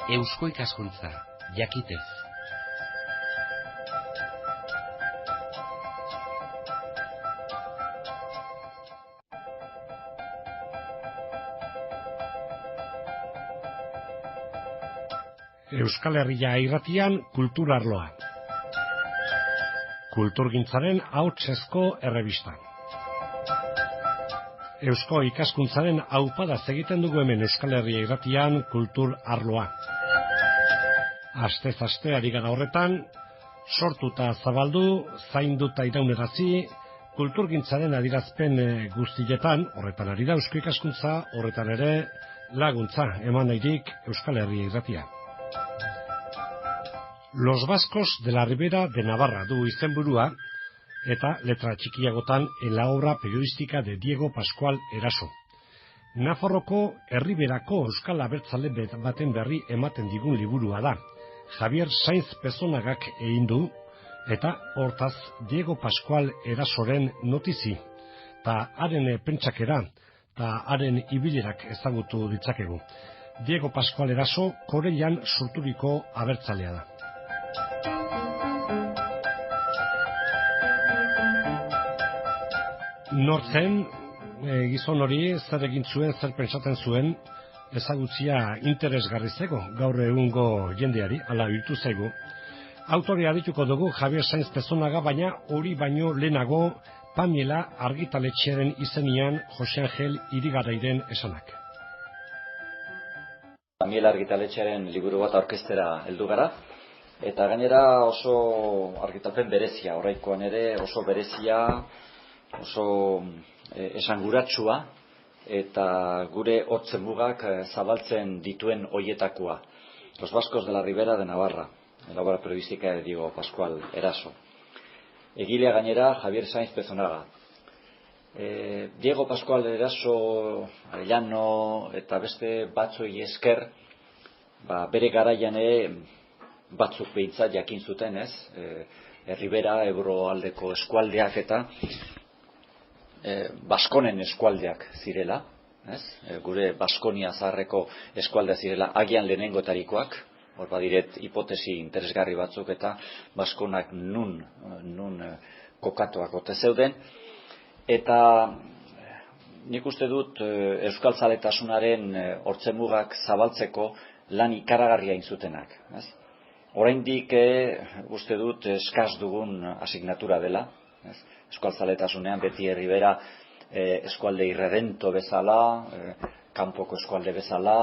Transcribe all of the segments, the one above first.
Eusko ikaskuntza, jakitez. Euskal Herria irratian kultur arloa. Kulturgintzaren ahotsezko errebista. Eusko ikaskuntzaren aupadaz egiten dugu hemen Euskal Herria irratian kultur arloa. Astez aste ari gara horretan, sortuta zabaldu, zainduta iraunerazi, kulturgintzaren adierazpen guztietan, horretan ari da Eusko ikaskuntza, horretan ere laguntza eman nahirik Euskal Herria irratia. Los vascos de la Ribera de Navarra du izenburua, eta letra txikiagotan en la obra periodística de Diego Pascual Eraso. Nafarroko Erriberako euskal abertzale baten berri ematen digun liburua da. Javier Sainz Pezonagak egin du, eta hortaz Diego Pascual Erasoren notizi, eta haren pentsakera, eta haren ibilerak ezagutu ditzakegu. Diego Pascual Eraso Korellan sorturiko abertzalea da. Nortzen, gizon hori zer egin zuen, zer pentsatzen zuen, ezagutzia interesgarri zego, gaur egungo jendeari, hala iruditu zaigu. Autorea dituko dugu Javier Sainz Pezonaga, baina hori baino lehenago Pamiela argitaletxearen izenian Jose Angel Irigarairen esanak. Pamiela argitaletxearen liburu bat aurkeztera heldu gara, eta gainera oso argitalpen berezia, oraingoan ere oso berezia, oso esanguratsua, eta gure hotzen mugak zabaltzen dituen hoietakoa. Los vascos de la Ribera de Navarra, la obra periodística de Diego Pascual Eraso. Egilea gainera Javier Sainz Pezonaga. Diego Pascual Eraso, Arellano eta beste batzoi esker, bere garaian batzuk behintzat jakin zuten, ez? Ribera, Ebroaldeko eskualdeak eta Baskonen eskualdeak zirela, ez? Gure Baskonia zaharreko eskualdeak zirela, agian lehenengotarikoak, hor badiret hipotesi interesgarri batzuk, eta Baskonak nun kokatuak ote zeuden, eta nik uste dut euskaltzaletasunaren hortzemugak zabaltzeko lan ikaragarria inzutenak, ez? Oraindik uste dut eskaz dugun asignatura dela, ez? Euskaltzaletasunean beti Ribera eskualde irredento bezala, kanpoko eskualde bezala,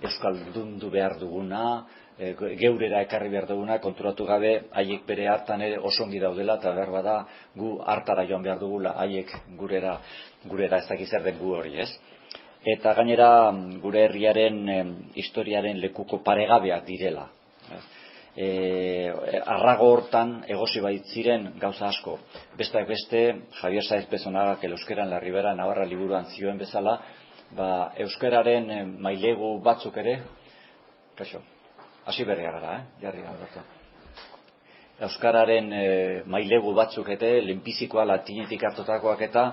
euskaldundu behar duguna, geurera ekarri behar duguna, konturatu gabe haiek bere hartan ere oso ongi daudela, eta behar bada gu hartara joan behar dugula, haiek gurera ez dakiz zer den gu hori, ez? Eta gainera gure herriaren historiaren lekuko paregabeak direla. Arrago hortan egosi baitziren gauza asko. Besteak beste, Javier Sainz Pezonagak Euskera en la Ribera de Navarra liburuan zioen bezala, euskararen mailegu batzuk ere, hasi berria gara, jarri gara. Euskararen mailegu batzuk ere, lehenpizikoa latinetik hartutakoak eta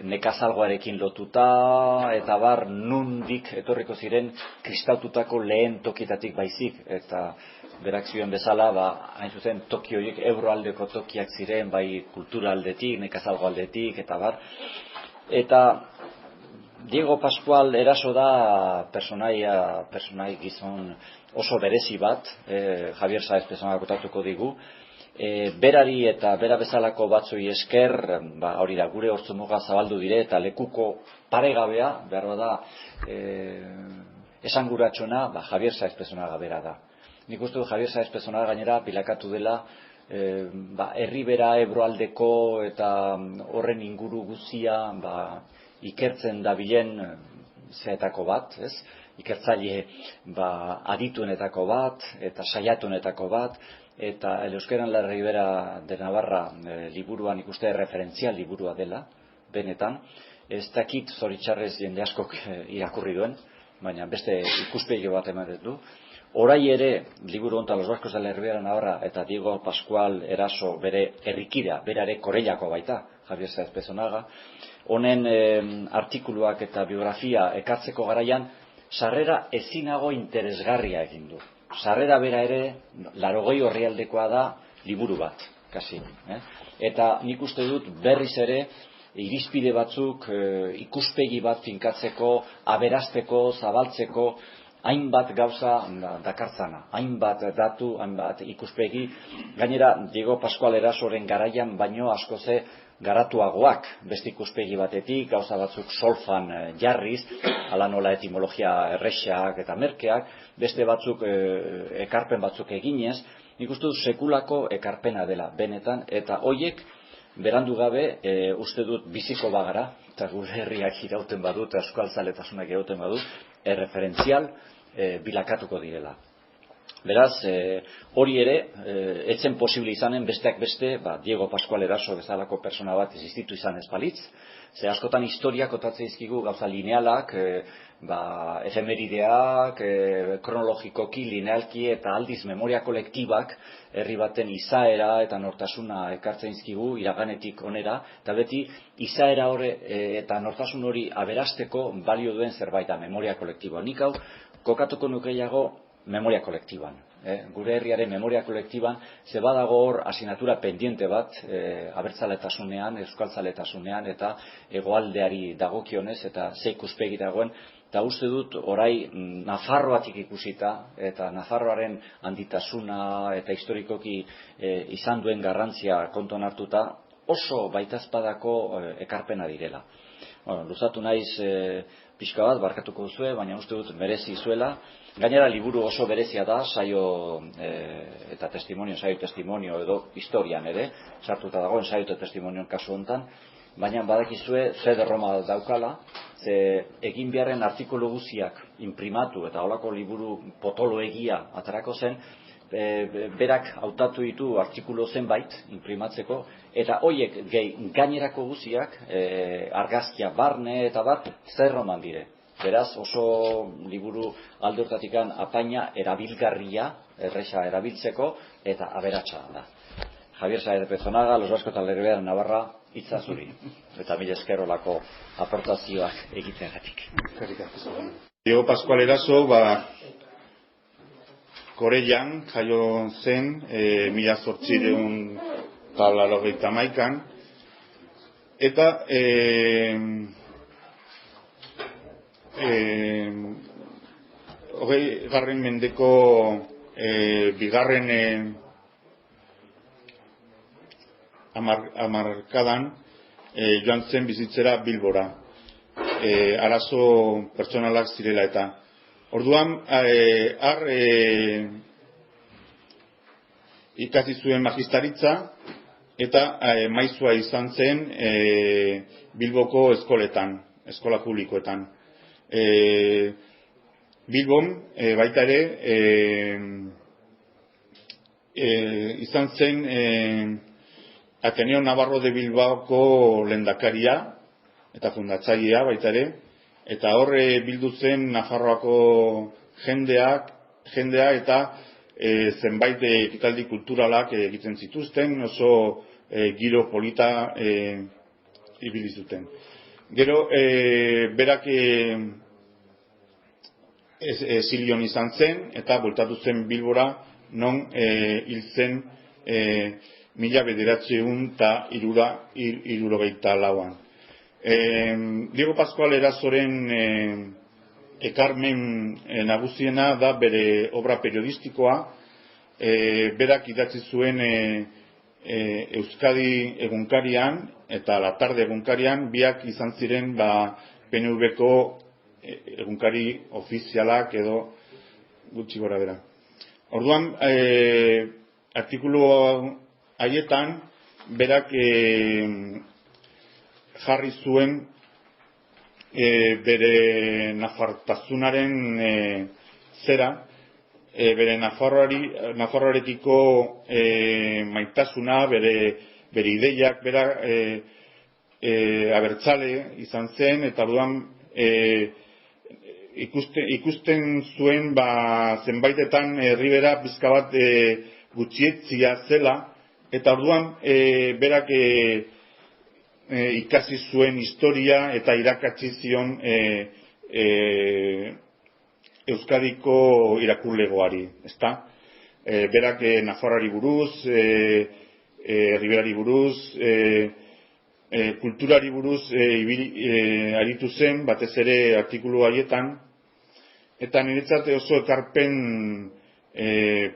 nekazalgoarekin lotuta, eta bar nundik etorriko ziren kristaututako lehen tokitatik baizik, eta berak zioen bezala, hain zuzen toki horiek Ebroaldeko tokiak ziren, bai kultura aldetik, nekazalgo aldetik, eta bar. Eta Diego Pascual Eraso da personai gizon oso berezi bat, Javier Sainz Pezonagak kontatuko digu. Berari eta bera bezalako batzoi esker, hori da, gure hortzumuga zabaldu dire, eta lekuko paregabea, behar da, esanguratsona, Javier Sainz Pezonaga bera da. Nik uste du Javier Sainz Pezonaga gainera bilakatu dela Erribera, Ebroaldeko eta horren inguru guzia ikertzen dabilen zeetako bat, ez? Ikertzaile adituenetako bat eta saiatunetako bat, eta Euskera en la Ribera de Navarra liburuan ikuste referentzial liburua dela, benetan. Ez dakit zoritxarrez jende askok irakurri duen, baina beste ikuspegi bat ematen du. Orai ere, liburu honetan Los vascos de la Ribera de Navarra eta Diego Pascual Eraso bere herrikira, berare Korellako baita, Javier Sainz Pezonaga, honen artikuluak eta biografia ekartzeko garaian, sarrera ezinago interesgarria egin du. Sarrera bera ere, 80 orrialdekoa da liburu bat, kasi. Eta nik uste dut berriz ere, irizpide batzuk, ikuspegi bat finkatzeko, aberasteko, zabaltzeko, hainbat gauza dakartzana, hainbat datu, hainbat ikuspegi, gainera Diego Pascual Erasoren garaian baino askoze garatuagoak, beste ikuspegi batetik, gauza batzuk solfan jarriz, hala nola etimologia errexak eta merkeak, beste batzuk ekarpen batzuk eginez, nik uste dut sekulako ekarpena dela, benetan, eta hoiek, berandu gabe, uste dut biziko bagara, eta gure herriak irauten badu, eta euskaltzaletasunak irauten badu, erreferentzial bilakatuko direla. Beraz, hori ere, etzen posible izanen besteak beste, Diego Pascual Eraso bezalako persona bat existitu izan ez balitz, ze askotan historiak otatzen izkigu gauza linealak, efemerideak, kronologikoki, linealki eta aldiz memoria kolektibak herri baten izaera eta nortasuna ekartzen izkigu iraganetik onera, eta beti izaera hori eta nortasun hori aberasteko balio duen zerbait da memoria kolektiboa. Nik hau kokatuko nukeiago memoria kolektiban. Gure herriaren memoria kolektiban, ze badago hor asignatura pendiente bat, abertzaletasunean, euskaltzaletasunean eta hegoaldeari dagokionez eta ze ikuspegi dagoen, eta uste dut orai Nafarroatik ikusita eta Nafarroaren handitasuna eta historikoki izan duen garrantzia kontuan hartuta oso baitazpadako ekarpena direla. Luzatu naiz pixka bat, barkatuko duzue, baina uste dut merezi zuela. Gainera liburu oso berezia da, saio eta testimonio edo historian ere, sartuta dagoen saio eta testimonioen kasu honetan, baina badakizue Fede Roma daukala, ze egin beharren artikulu guziak imprimatu eta holako liburu potolo egia aterako zen, berak hautatu ditu artikulu zenbait imprimatzeko, eta hoiek gainerako guziak, argazkia barne eta bat, zer roman dire. Beraz, oso liburu alde hortatikan apaina erabilgarria, erresa erabiltzeko, eta aberatsa da. Javier Saez de Pezonaga, Los Vascos de la Ribera de Navarra, hitza zuri. Eta mila esker olako aportazioak egiteagatik. Diego Pascual Eraso, Korellan jaio zen, 1881 eta garren mendeko bigarren hamarkadan joan zen bizitzera Bilbora, arazo pertsonalak zirela eta orduan ikasi zuen magistaritza eta maizua izan zen Bilboko eskoletan, eskola publikoetan. Bilbon baita ere izan zen Ateneo Navarro de Bilbaoko lehendakaria eta fundatzailea baita ere, eta horre bildu zen Nafarroako jendea eta zenbait ekitaldi kulturalak egiten zituzten, oso giro polita ibili zuten. Gero, berak Zilion izan zen eta bueltatu zen Bilbora, non hil zen 1974an. Diego Pascual Erasoren ekarmen nagusiena da bere obra periodistikoa, berak idatzi zuen Euskadi egunkarian eta La Tarde egunkarian, biak izan ziren PNV-ko egunkari ofizialak edo gutxi gora bera. Orduan, artikulu haietan, berak jarri zuen bere nafartasunaren zera, bere nafarroarekiko maitasuna, bere ideiak, bera abertzale izan zen, eta orduan ikusten zuen zenbaitetan herribera pizka bat gutxietzia zela, eta orduan berak ikasi zuen historia eta irakatsi zion Euskadiko irakurlegoari, ezta? Berak Nafarroari buruz, Riberari buruz, kulturari buruz aritu zen, batez ere artikulu haietan, eta niretzat oso ekarpen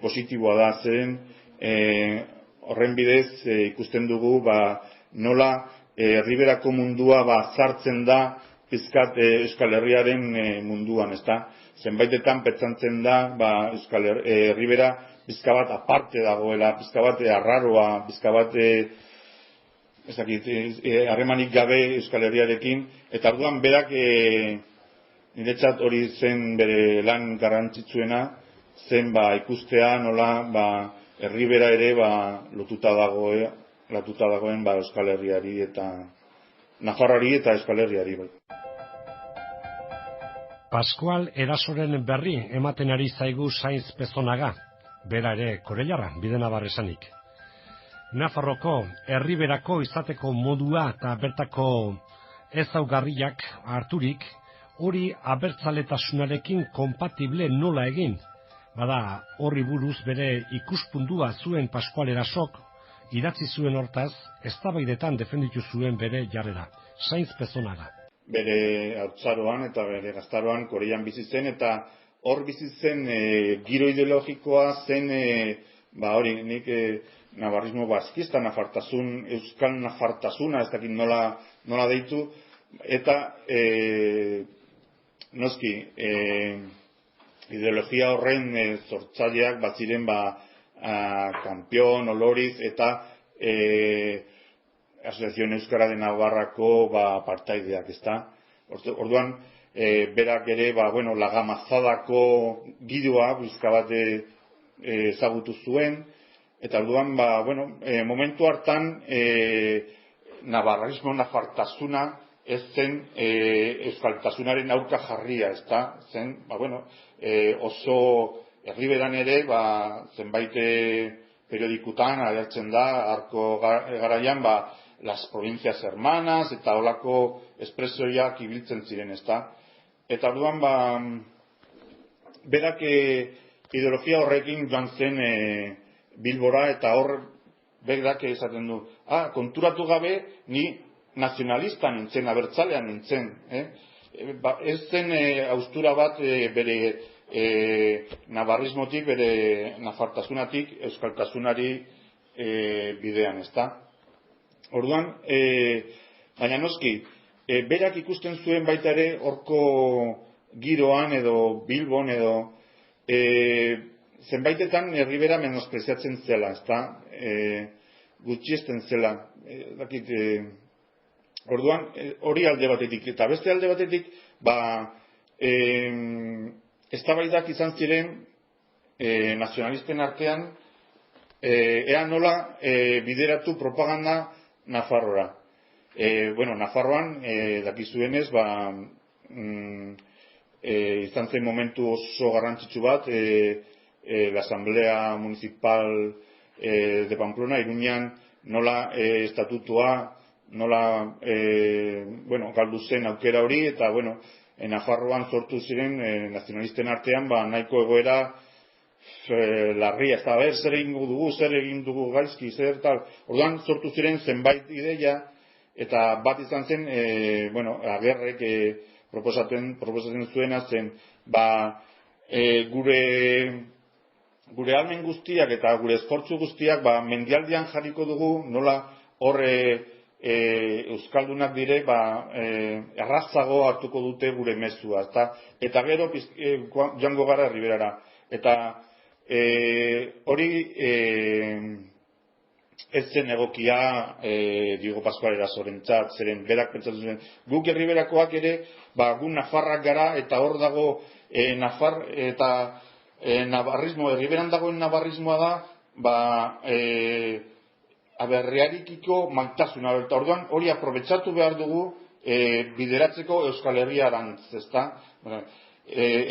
positiboa da zen, horren bidez ikusten dugu nola Riberako mundua zartzen da pizkat Euskal Herriaren munduan, ezta? Zenbaitetan pentsatzen da Ribera pizka bat aparte dagoela, pizka bat arraroa, pizka bat harremanik gabe Euskal Herriarekin, eta orduan berak niretzat hori zen bere lan garrantzitsuena, zen ikustea nola Ribera ere lotuta dagoen Euskal Herriari eta Nafarroari eta Euskal Herriari. Paskual Erasoren berri ematen ari zaigu Sainz Pezonaga, bera ere Korellarra, Bidenabar esanik. Nafarroko Erriberako izateko modua eta bertako ezaugarriak harturik, hori abertzaletasunarekin konpatible nola egin. Bada horri buruz bere ikuspuntua zuen Paskual Erasok, idatzi zuen hortaz, eztabaidetan defenditu zuen bere jarrera. Sainz Pezonaga. Bere haurtzaroan eta bere gaztaroan Korean bizi zen, eta hor bizi zen giro ideologikoa zen, hori nik navarrismo baskista, nafartasun, euskal nafartasuna, ez dakit nola deitu, eta noski ideologia horren sortzaileak baziren Kampion, Oloriz eta Asociación Euskara de Navarrako partaideak, ezta? Orduan, berak ere, lagamazadako gidoa bizka bat ezagutu zuen, eta orduan, momentu hartan, navarrismo nafartasuna ez zen euskaltasunaren aurka jarria, ezta? Zen, oso Erriberan ere, zenbait periodikutan agertzen da, arko garaian, las provincias hermanas, eta holako espresioiak ibiltzen ziren, ezta? Eta orduan, berak ideologia horrekin joan zen Bilbora, eta hor berak esaten du, konturatu gabe, ni nazionalista nintzen, abertzalea nintzen. Ez zen haustura bat bere navarrismotik, bere nafartasunatik, euskaltasunari bidean, ezta? Orduan, baina noski, berak ikusten zuen baita ere horko giroan edo Bilbon edo zenbaitetan Ribera menospreziatzen zela, ezta? Gutxiesten zela. Orduan, hori alde batetik. Eta beste alde batetik, eztabaidak izan ziren nazionalisten artean, ea nola bideratu propaganda Nafarroa. Nafarroan, dakizuenez, izan zen momentu oso garrantzitsu bat, la Asamblea Municipal de Pamplona, Iruñan, nola estatutua, nola galdu zen aukera hori, eta Nafarroan sortu ziren nazionalisten artean, nahiko egoera larria, ez zer egin dugu gaizki, zer tal. Orduan sortu ziren zenbait ideia, eta bat izan zen, Agerrek proposatzen zuena zen, gure ahalmen guztiak eta gure esfortzu guztiak mendialdean jarriko dugu, nola horre euskaldunak dire, errazago hartuko dute gure mezua, eta gero joango gara Riberara. Eta hori ez zen egokia Diego Pascual Erasorentzat, zeren berak pentsatzen zuen, guk Riberakoak ere, gu nafarrak gara, eta hor dago nafar, eta navarrismo, Riberan dagoen navarrismoa da, aberriarikiko maitasuna, eta orduan hori aprobetxatu behar dugu bideratzeko Euskal Herriarantz, ezta?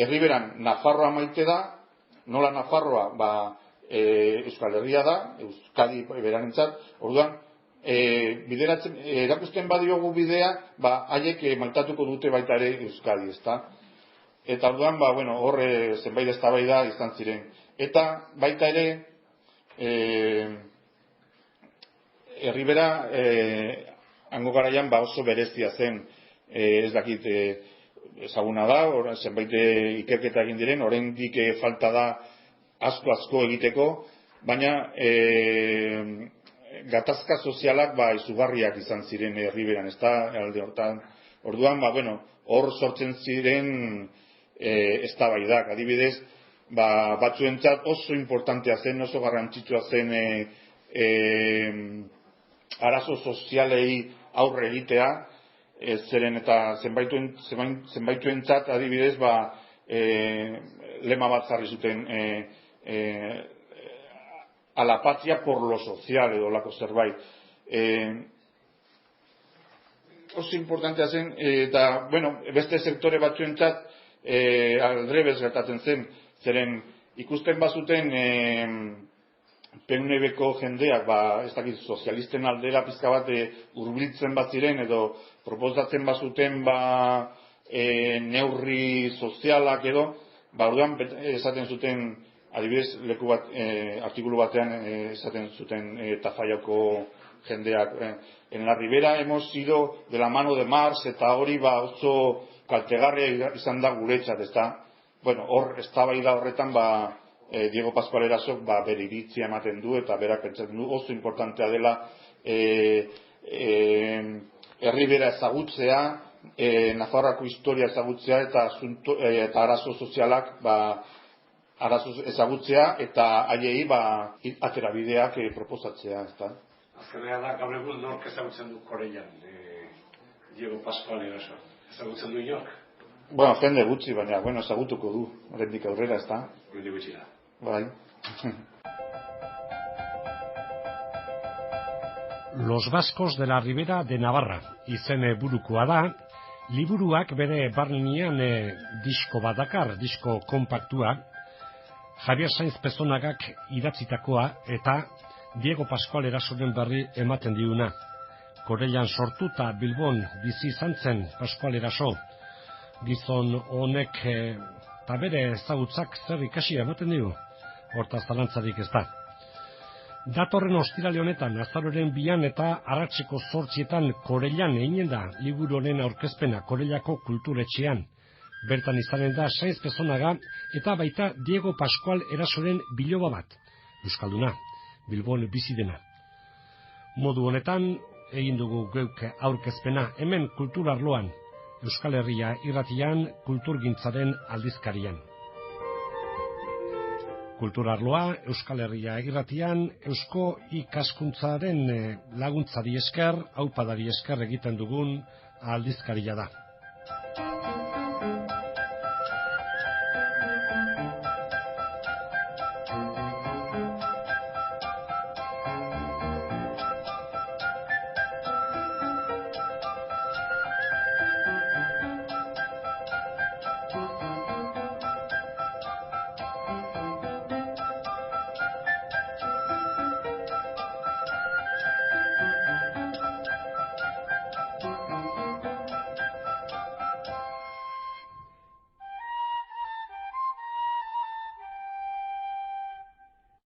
Riberan Nafarroa maite da, nola Nafarroa Euskal Herria da, Euskadi berarentzat, orduan erakusten badiogu bidea, haiek maitatuko dute baita ere Euskadi, ezta? Eta orduan, hor zenbait eztabaida izan ziren. Eta baita ere, Erribera hango garaian oso berezia zen, ez dakit ezaguna da, zenbait ikerketa egin diren, oraindik falta da asko egiteko, baina gatazka sozialak izugarriak izan ziren Erriberan, ez da, alde hortan. Orduan, hor sortzen ziren eztabaidak, adibidez, batzuentzat oso importantea zen, oso garrantzitsua zen arazo sozialei aurre egitea, zeren eta zenbaituentzat adibidez lema bat jarri zuten a la patria por lo social edo lako zerbait. Oso importantea zen, eta beste sektore batzuentzat aldrebes gertatzen zen, zeren ikusten bazuten PNB-ko jendeak, ez dakit, sozialisten aldera pizka bat hurbiltzen bat ziren, edo proposatzen bazuten neurri sozialak edo, orduan esaten zuten, adibidez, leku bat, artikulu batean esaten zuten Tafallako jendeak, en la Ribera hemos ido de la mano de Marx, eta hori oso kaltegarria izan da guretzat, ezta? Hor, eztabaida horretan, Diego Pascual Erasok bere iritzia ematen du, eta berak pentsatzen du oso importantea dela Erribera ezagutzea, Nafarroako historia ezagutzea, eta arazo sozialak ezagutzea, eta haiei aterabideak proposatzea, ezta? Azkenean da, gaur egun nork ezagutzen du Korellan, Diego Pascual Eraso. Ezagutzen du inork? Jende gutxi, baina, ezagutuko du, oraindik aurrera, ezta? Jende gutxi da. Bai. Los Vascos de la Ribera de Navarra izen burukoa da, liburuak bere barnean disko badakar, disko kompaktua, Javier Sainz Pezonagak idatzitakoa eta Diego Pascual Erasoren berri ematen diuna. Korellan sortu eta Bilbon bizi izan zen Pascual Eraso. Gizon honek eta bere ezagutzak zer ikasi ematen dio, hortaz zalantzarik ez da. Datorren ostirale honetan, azaroren 2 eta arratseko 8 Korellan eginen da liburu honen aurkezpena Korellako kulturetxean. Bertan izanen da Sainz Pezonaga eta baita Diego Pascual Erasoren biloba bat, euskalduna, Bilbon bizi dena. Modu honetan egin dugu geuk aurkezpena hemen kulturarloan, Euskal Herria irratian, kulturgintzaren aldizkarian. Kulturarloa Euskal Herria irratian, eusko ikaskuntzaren laguntzari esker, aupadari esker egiten dugun aldizkaria da.